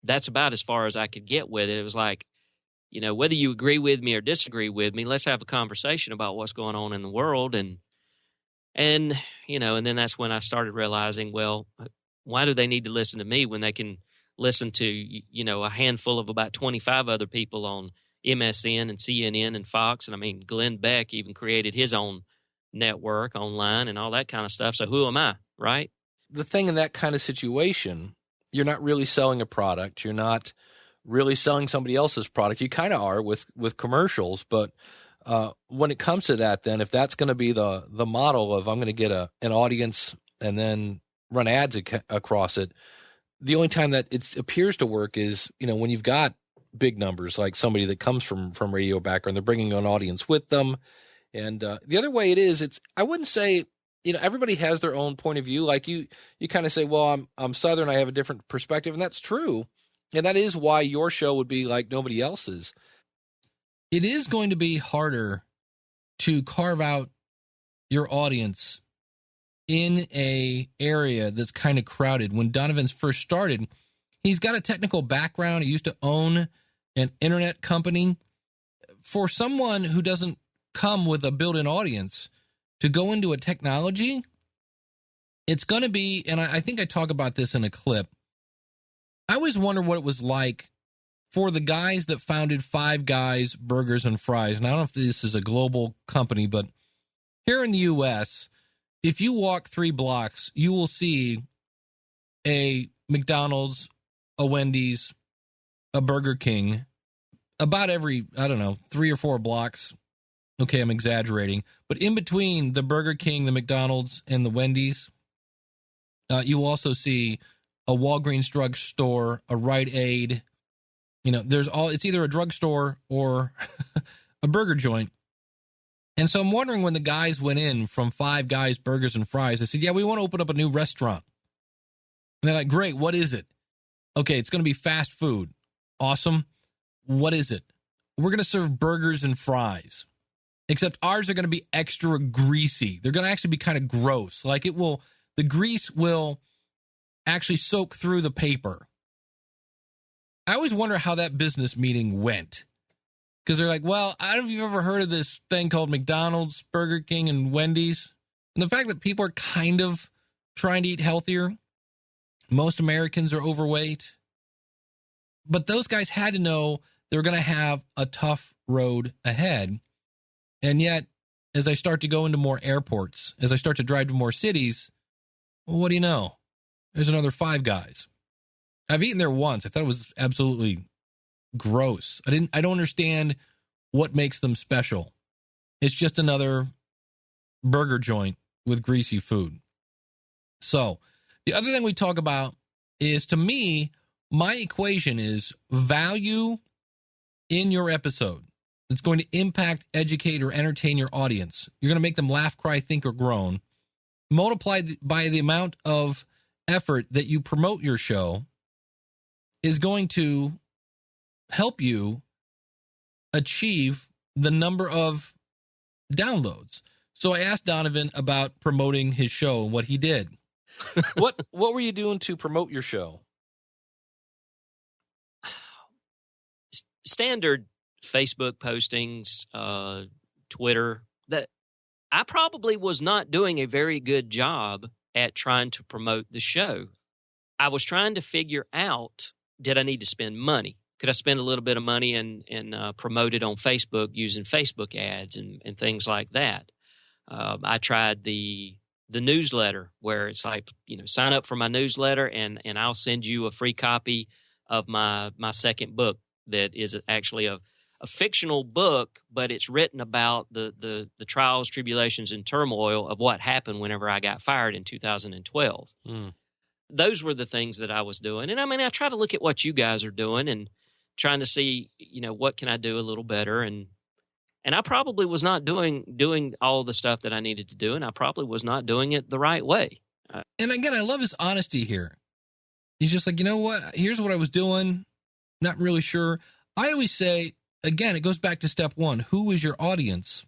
that's about as far as I could get with it. It was like, whether you agree with me or disagree with me, let's have a conversation about what's going on in the world. And then that's when I started realizing, well, why do they need to listen to me when they can listen to, a handful of about 25 other people on MSN and CNN and Fox? And I mean, Glenn Beck even created his own network online and all that kind of stuff. So who am I, right? The thing in that kind of situation, you're not really selling a product. You're not really selling somebody else's product. You kind of are with commercials, but when it comes to that, then if that's going to be the model of, I'm going to get an audience and then run ads across it, the only time that it appears to work is, when you've got big numbers, like somebody that comes from radio background, they're bringing an audience with them. And the other way it is, I wouldn't say, everybody has their own point of view. Like you kind of say, well, I'm Southern, I have a different perspective, and that's true. And that is why your show would be like nobody else's. It is going to be harder to carve out your audience in a area that's kind of crowded. When Donovan's first started, he's got a technical background. He used to own an internet company. For someone who doesn't come with a built-in audience to go into a technology, it's going to be, and I think I talk about this in a clip, I always wonder what it was like for the guys that founded Five Guys Burgers and Fries. And I don't know if this is a global company, but here in the U.S., if you walk 3 blocks, you will see a McDonald's, a Wendy's, a Burger King, about every, 3 or 4 blocks. Okay, I'm exaggerating. But in between the Burger King, the McDonald's, and the Wendy's, you will also see a Walgreens drugstore, a Rite Aid. It's either a drugstore or a burger joint. And so I'm wondering, when the guys went in from Five Guys Burgers and Fries, they said, yeah, we want to open up a new restaurant. And they're like, great, what is it? Okay, it's going to be fast food. Awesome. What is it? We're going to serve burgers and fries, except ours are going to be extra greasy. They're going to actually be kind of gross. Like the grease will actually soak through the paper. I always wonder how that business meeting went. Because they're like, well, I don't know if you've ever heard of this thing called McDonald's, Burger King, and Wendy's. And the fact that people are kind of trying to eat healthier. Most Americans are overweight. But those guys had to know they were going to have a tough road ahead. And yet, as I start to go into more airports, as I start to drive to more cities, well, what do you know? There's another Five Guys. I've eaten there once. I thought it was absolutely gross. I don't understand what makes them special. It's just another burger joint with greasy food. So, the other thing we talk about is, to me, my equation is value in your episode. It's going to impact, educate, or entertain your audience. You're going to make them laugh, cry, think, or groan. multiplied by the amount of effort that you promote your show is going to help you achieve the number of downloads. So I asked Donovan about promoting his show and what he did. What were you doing to promote your show? Standard Facebook postings, Twitter. That I probably was not doing a very good job at trying to promote the show. I was trying to figure out, did I need to spend money? Could I spend a little bit of money and promote it on Facebook using Facebook ads and things like that? I tried the newsletter where it's like, sign up for my newsletter and I'll send you a free copy of my second book that is actually a fictional book, but it's written about the trials, tribulations, and turmoil of what happened whenever I got fired in 2012. Those were the things that I was doing. And I try to look at what you guys are doing and trying to see, what can I do a little better. And I probably was not doing all the stuff that I needed to do, and I probably was not doing it the right way. And again, I love his honesty here. He's just like, you know what? Here's what I was doing. Not really sure. I always say, again, it goes back to step one. Who is your audience?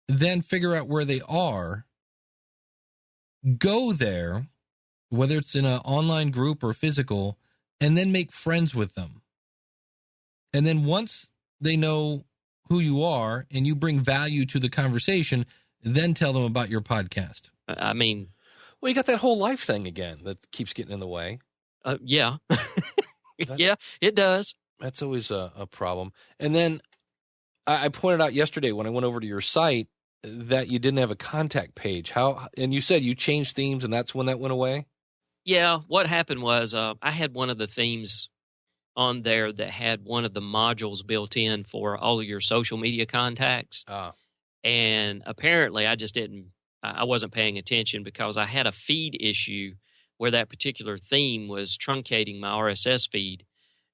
Then figure out where they are. Go there, whether it's in an online group or physical, and then make friends with them. And then once they know who you are and you bring value to the conversation, then tell them about your podcast. Well, you got that whole life thing again that keeps getting in the way. Yeah. Yeah, it does. That's always a problem. And then I pointed out yesterday when I went over to your site that you didn't have a contact page. And you said you changed themes and that's when that went away? Yeah, what happened was I had one of the themes on there that had one of the modules built in for all of your social media contacts. And apparently I wasn't paying attention because I had a feed issue where that particular theme was truncating my RSS feed.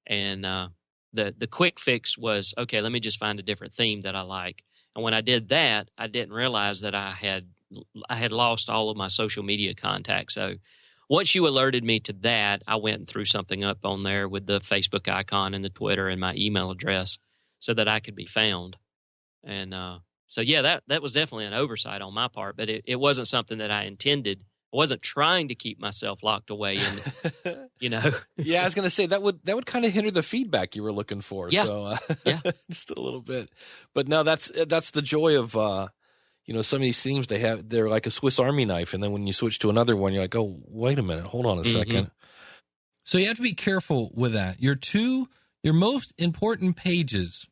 And the quick fix was, okay, let me just find a different theme that I like. And when I did that, I didn't realize that I had lost all of my social media contacts. So once you alerted me to that, I went and threw something up on there with the Facebook icon and the Twitter and my email address so that I could be found. And so, yeah, that was definitely an oversight on my part, but it wasn't something that I intended. I wasn't trying to keep myself locked away in, Yeah, I was going to say that would kind of hinder the feedback you were looking for. Yeah. So, yeah. Just a little bit. But no, that's the joy of some of these themes they're like a Swiss Army knife, and then when you switch to another one, you're like, oh, wait a minute, hold on a second. So you have to be careful with that. Your most important pages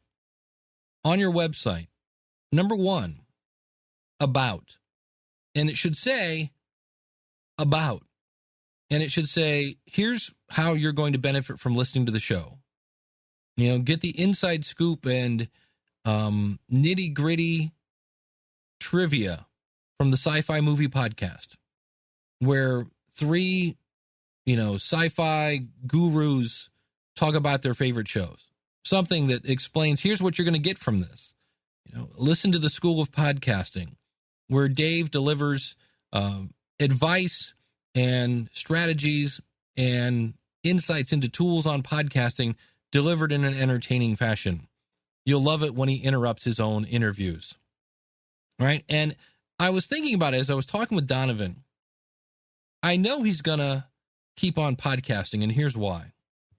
on your website. Number one, about, and it should say about, and it should say, here's how you're going to benefit from listening to the show. Get the inside scoop and nitty gritty trivia from the Sci-Fi Movie Podcast, where three, sci-fi gurus talk about their favorite shows. Something that explains, here's what you're going to get from this. Listen to the School of Podcasting, where Dave delivers advice and strategies and insights into tools on podcasting delivered in an entertaining fashion. You'll love it when he interrupts his own interviews. Right? And I was thinking about it as I was talking with Donovan. I know he's going to keep on podcasting, and here's why.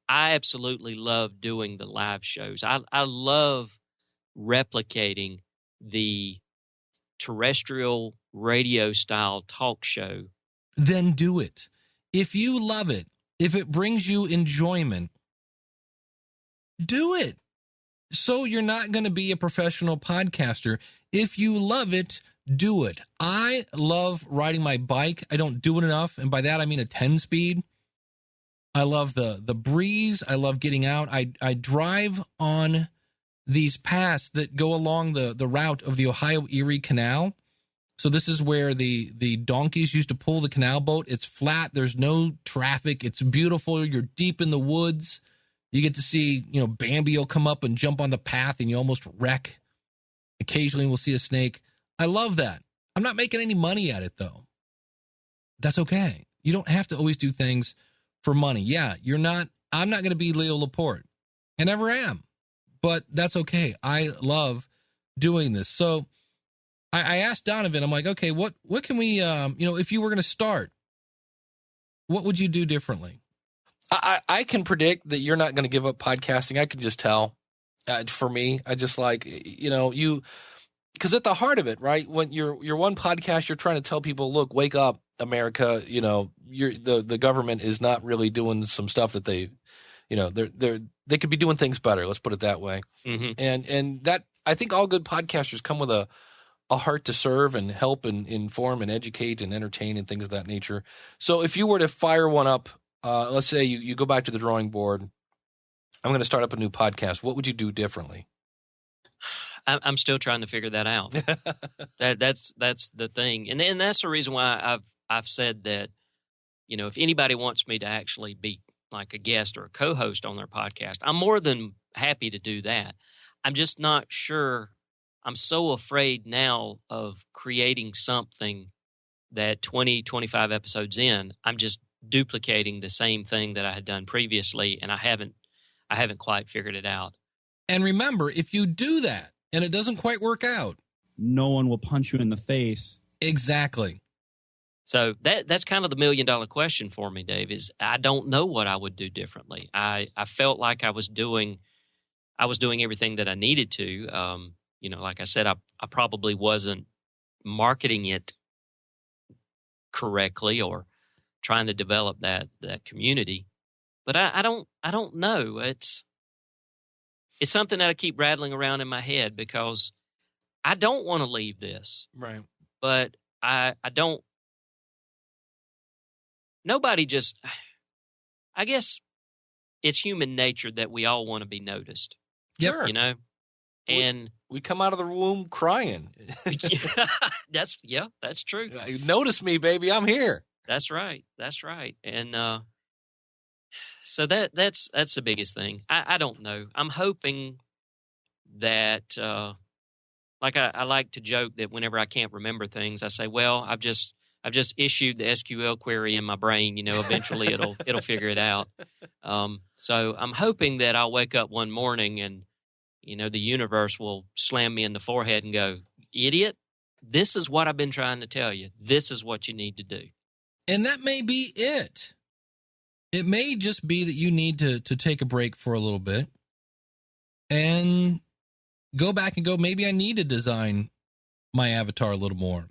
I absolutely love doing the live shows. I love replicating the terrestrial radio style talk show. Then do it. If you love it, if it brings you enjoyment, do it. So you're not going to be a professional podcaster. If you love it, do it. I love riding my bike. I don't do it enough, and by that I mean a 10-speed. I love the breeze. I love getting out. I drive on these paths that go along the route of the Ohio Erie Canal. So this is where the donkeys used to pull the canal boat. It's flat. There's no traffic. It's beautiful. You're deep in the woods. You get to see, Bambi will come up and jump on the path and you almost wreck. Occasionally we'll see a snake. I love that. I'm not making any money at it, though. That's okay. You don't have to always do things for money. Yeah, I'm not going to be Leo Laporte. I never am. But that's okay. I love doing this. So I asked Donovan, I'm like, okay, what can we, if you were going to start, what would you do differently? I can predict that you're not going to give up podcasting. I can just tell. For me, I just like, because at the heart of it, right, when you're one podcast, you're trying to tell people, look, wake up, America. The government is not really doing some stuff that they could be doing things better. Let's put it that way. Mm-hmm. And that, I think all good podcasters come with a heart to serve and help and inform and educate and entertain and things of that nature. So if you were to fire one up, let's say you go back to the drawing board, I'm going to start up a new podcast. What would you do differently? I'm still trying to figure that out. That's the thing. And that's the reason why I've said that, if anybody wants me to actually be like a guest or a co-host on their podcast, I'm more than happy to do that. I'm just not sure. I'm so afraid now of creating something that 20, 25 episodes in, I'm just duplicating the same thing that I had done previously, and I haven't quite figured it out. And remember, if you do that and it doesn't quite work out, no one will punch you in the face. Exactly. So that's kind of the $1 million question for me, Dave, is I don't know what I would do differently. I felt like I was doing everything that I needed to. Like I said, I probably wasn't marketing it correctly or trying to develop that community. But I don't know. It's something that I keep rattling around in my head because I don't want to leave this. Right. But I don't. Nobody just. I guess it's human nature that we all want to be noticed. Sure. And we come out of the womb crying. That's true. Notice me, baby. I'm here. That's right. And so that's the biggest thing. I don't know. I'm hoping that, like I like to joke that whenever I can't remember things, I say, well, I've just issued the SQL query in my brain. Eventually it'll figure it out. So I'm hoping that I'll wake up one morning and, the universe will slam me in the forehead and go, idiot, this is what I've been trying to tell you. This is what you need to do. And that may be it. It may just be that you need to take a break for a little bit and go back and go, maybe I need to design my avatar a little more.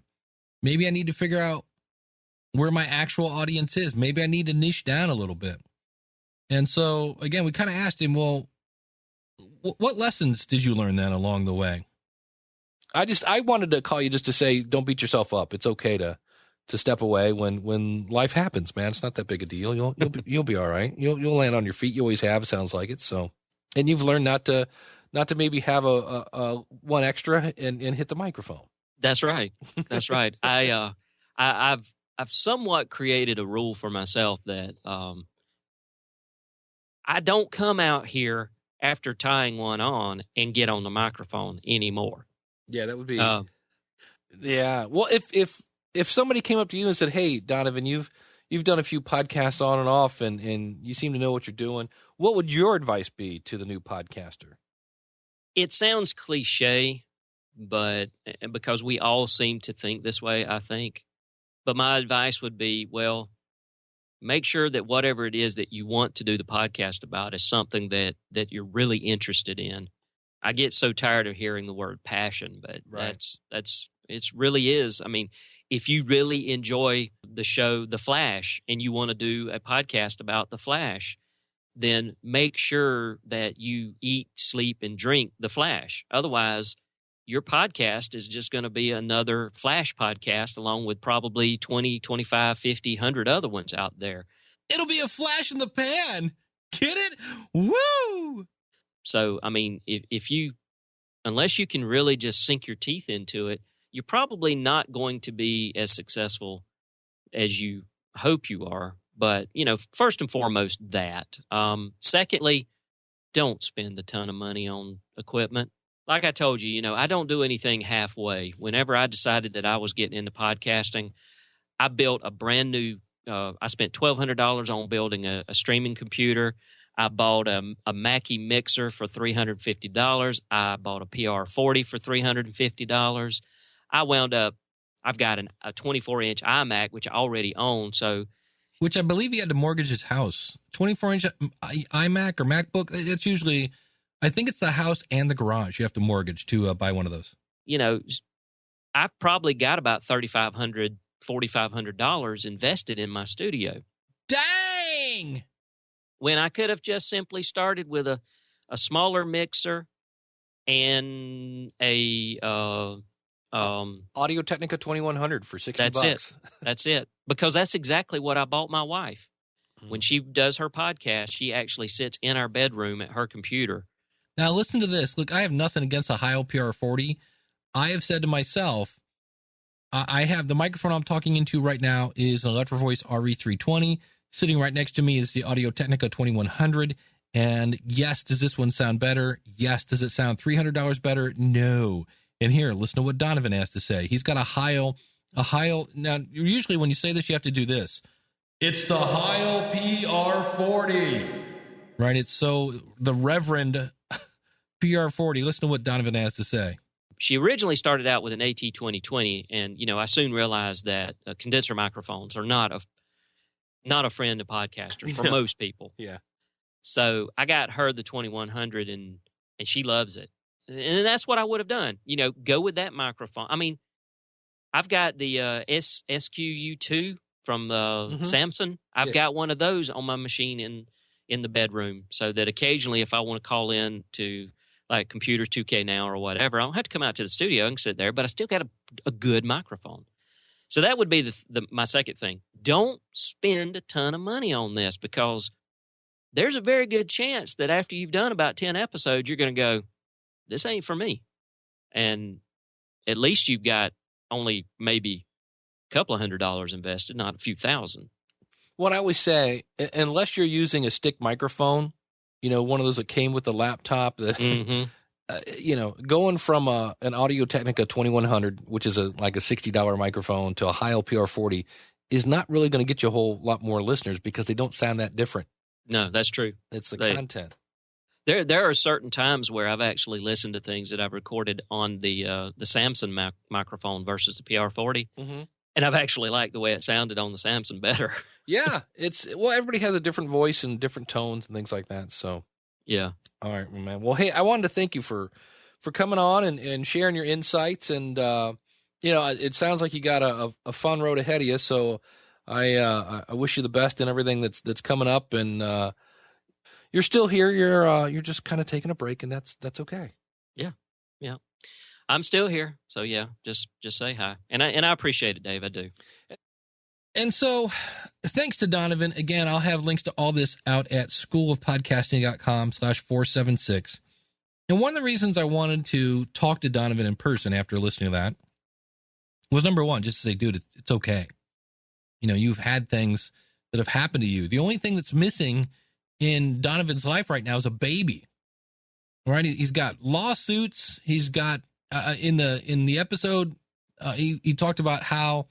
Maybe I need to figure out where my actual audience is. Maybe I need to niche down a little bit. And so, again, we kind of asked him, well, what lessons did you learn then along the way? I wanted to call you just to say, don't beat yourself up. It's okay to step away when life happens, man. It's not that big a deal. You'll be all right. You'll land on your feet. You always have, sounds like it. So, and you've learned not to maybe have a one extra and hit the microphone. That's right. That's right. I've somewhat created a rule for myself that I don't come out here after tying one on and get on the microphone anymore. Yeah, that would be. Yeah. Well, if somebody came up to you and said, "Hey, Donovan, you've done a few podcasts on and off, and you seem to know what you're doing," what would your advice be to the new podcaster? It sounds cliche, but because we all seem to think this way, I think. But my advice would be, well, make sure that whatever it is that you want to do the podcast about is something that you're really interested in. I get so tired of hearing the word passion, but right. it really is. I mean, if you really enjoy the show The Flash and you want to do a podcast about The Flash, then make sure that you eat, sleep, and drink The Flash. Otherwise, your podcast is just going to be another Flash podcast along with probably 20, 25, 50, 100 other ones out there. It'll be a flash in the pan. Get it? Woo! So, I mean, unless you can really just sink your teeth into it, you're probably not going to be as successful as you hope you are. But, first and foremost, that. Secondly, don't spend a ton of money on equipment. like I told you, I don't do anything halfway. Whenever I decided that I was getting into podcasting, I built a brand new, I spent $1,200 on building a streaming computer. I bought a Mackie mixer for $350. I bought a PR40 for $350. I wound up, I've got a 24-inch iMac, which I already own. So, which I believe he had to mortgage his house. 24-inch iMac or MacBook, it's usually, I think it's the house and the garage you have to mortgage to buy one of those. I've probably got about $3,500, $4,500 invested in my studio. Dang! When I could have just simply started with a smaller mixer and a Audio Technica 2100 for $60. That's it. Because that's exactly what I bought my wife. When she does her podcast, she actually sits in our bedroom at her computer. Now listen to this. Look, I have nothing against a Heil PR40. I have said to myself, I have the microphone I'm talking into right now is an Electro Voice RE320. Sitting right next to me is the Audio Technica 2100. And yes, does this one sound better? Yes. Does it sound $300 better? No. And here, listen to what Donovan has to say. He's got a Heil. Now, usually when you say this, you have to do this. It's the Heil PR40. Right? It's so the Reverend PR40. Listen to what Donovan has to say. She originally started out with an AT2020, and, I soon realized that condenser microphones are not a friend to podcasters for most people. Yeah. So I got her the 2100, and she loves it. And that's what I would have done. Go with that microphone. I mean, I've got the SQU2 from Samsung. I've got one of those on my machine in the bedroom, so that occasionally if I want to call in to like Computers 2K Now or whatever, I don't have to come out to the studio and sit there, but I still got a good microphone. So that would be my second thing. Don't spend a ton of money on this, because there's a very good chance that after you've done about 10 episodes, you're going to go, this ain't for me. And at least you've got only maybe a couple of $100 invested, not a few thousand. What I always say, unless you're using a stick microphone, one of those that came with the laptop, that, going from an Audio Technica 2100, which is like a $60 microphone, to a Heil PR40 is not really going to get you a whole lot more listeners, because they don't sound that different. No, that's true. It's the content. There are certain times where I've actually listened to things that I've recorded on the Samsung microphone versus the PR40, and I've actually liked the way it sounded on the Samsung better. Yeah, everybody has a different voice and different tones and things like that. So yeah. All right, man. Well, hey, I wanted to thank you for coming on and sharing your insights, and it sounds like you got a fun road ahead of you. So I wish you the best in everything that's coming up, and you're still here. You're just kind of taking a break, and that's okay. Yeah. I'm still here, so yeah, just say hi, and I appreciate it, Dave. I do. And so, thanks to Donovan. Again, I'll have links to all this out at schoolofpodcasting.com/476. And one of the reasons I wanted to talk to Donovan in person after listening to that was, number one, just to say, dude, it's okay. You've had things that have happened to you. The only thing that's missing in Donovan's life right now is a baby. Right? He's got lawsuits. He's got in the episode, he talked about how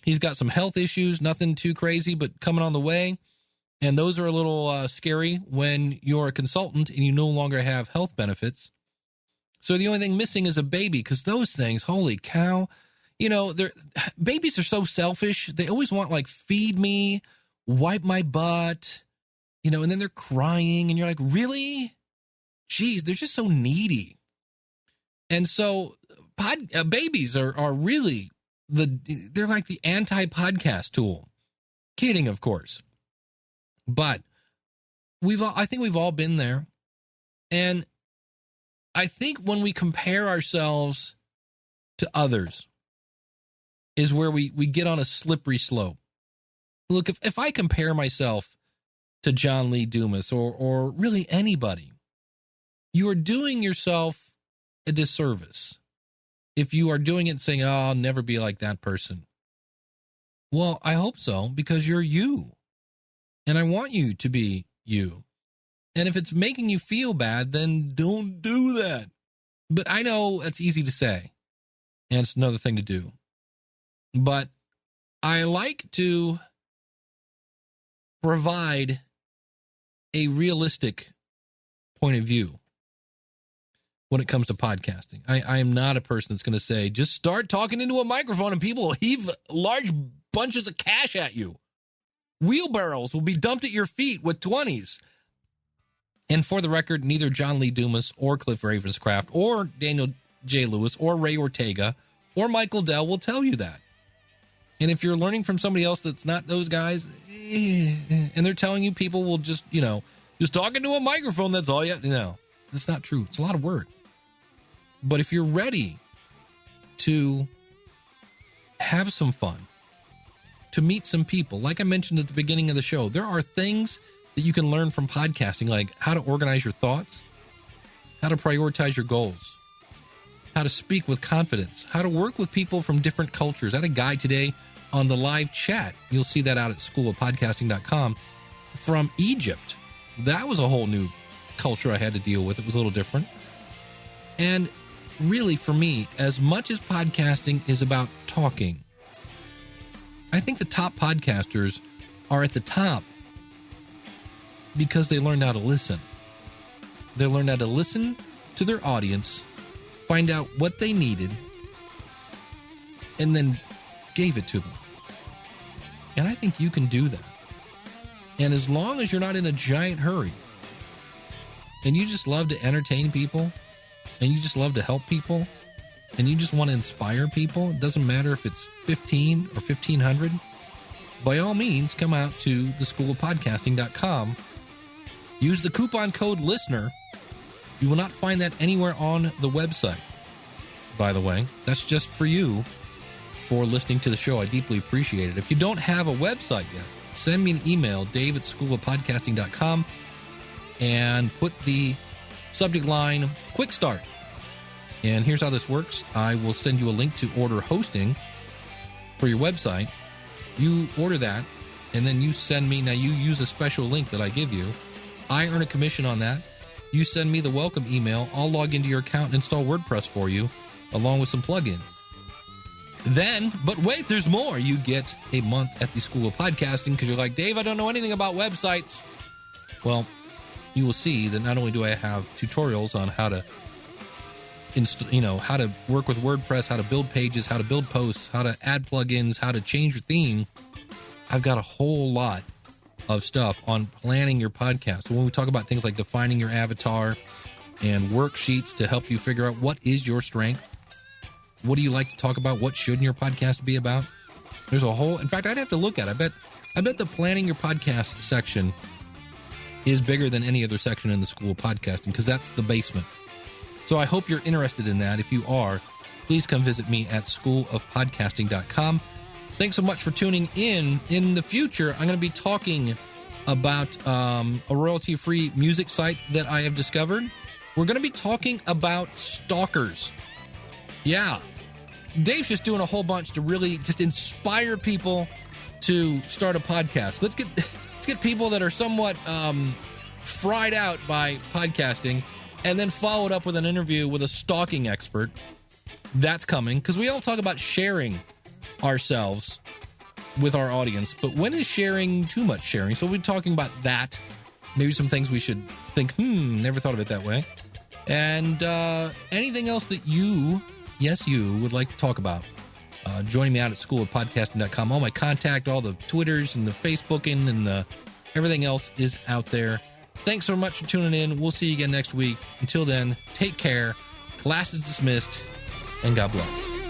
he's got some health issues, nothing too crazy, but coming on the way. And those are a little scary when you're a consultant and you no longer have health benefits. So the only thing missing is a baby, because those things, holy cow, babies are so selfish. They always want, like, feed me, wipe my butt, and then they're crying and you're like, really? Geez, they're just so needy. And so babies are really they're like the anti-podcast tool. Kidding, of course. But I think we've all been there. And I think when we compare ourselves to others is where we get on a slippery slope. Look, if I compare myself to John Lee Dumas or really anybody, you are doing yourself a disservice if you are doing it and saying, oh, I'll never be like that person. Well, I hope so, because you're you. And I want you to be you. And if it's making you feel bad, then don't do that. But I know that's easy to say, and it's another thing to do. But I like to provide a realistic point of view when it comes to podcasting. I am not a person that's going to say, just start talking into a microphone and people will heave large bunches of cash at you. Wheelbarrows will be dumped at your feet with 20s. And for the record, neither John Lee Dumas or Cliff Ravenscraft or Daniel J. Lewis or Ray Ortega or Michael Dell will tell you that. And if you're learning from somebody else that's not those guys, and they're telling you people will just, just talk into a microphone, that's all you, that's not true. It's a lot of work. But if you're ready to have some fun, to meet some people, like I mentioned at the beginning of the show, there are things that you can learn from podcasting, like how to organize your thoughts, how to prioritize your goals, how to speak with confidence, how to work with people from different cultures. I had a guy today on the live chat. You'll see that out at schoolofpodcasting.com from Egypt. That was a whole new culture I had to deal with. It was a little different. And really, for me, as much as podcasting is about talking, I think the top podcasters are at the top because they learned how to listen. They learned how to listen to their audience, find out what they needed, and then gave it to them. And I think you can do that. And as long as you're not in a giant hurry, and you just love to entertain people, and you just love to help people, and you just want to inspire people, it doesn't matter if it's 15 or 1,500, by all means, come out to theschoolofpodcasting.com. Use the coupon code LISTENER. You will not find that anywhere on the website, by the way. That's just for you for listening to the show. I deeply appreciate it. If you don't have a website yet, send me an email, dave@schoolofpodcasting.com, and put the subject line, Quick Start. And here's how this works. I will send you a link to order hosting for your website. You order that, and then you send me, now you use a special link that I give you. I earn a commission on that. You send me the welcome email. I'll log into your account and install WordPress for you, along with some plugins. Then, but wait, there's more. You get a month at the School of Podcasting because you're like, Dave, I don't know anything about websites. Well, you will see that not only do I have tutorials on how to how to work with WordPress, how to build pages, how to build posts, how to add plugins, how to change your theme. I've got a whole lot of stuff on planning your podcast. So when we talk about things like defining your avatar and worksheets to help you figure out what is your strength, what do you like to talk about, what shouldn't your podcast be about? There's a whole, in fact, I'd have to look at it. I bet the planning your podcast section is bigger than any other section in the School of Podcasting because that's the basement. So I hope you're interested in that. If you are, please come visit me at schoolofpodcasting.com. Thanks so much for tuning in. In the future, I'm going to be talking about a royalty-free music site that I have discovered. We're going to be talking about stalkers. Yeah. Dave's just doing a whole bunch to really just inspire people to start a podcast. Let's get people that are somewhat fried out by podcasting and then follow it up with an interview with a stalking expert. That's coming because we all talk about sharing ourselves with our audience, but when is sharing too much sharing? So we're talking about that, maybe some things we should think, never thought of it that way, and anything else that you would like to talk about. Join me out at schoolofpodcasting.com. All my contact, all the Twitters and the Facebooking and the everything else is out there. Thanks so much for tuning in. We'll see you again next week. Until then, take care. Class is dismissed, and God bless.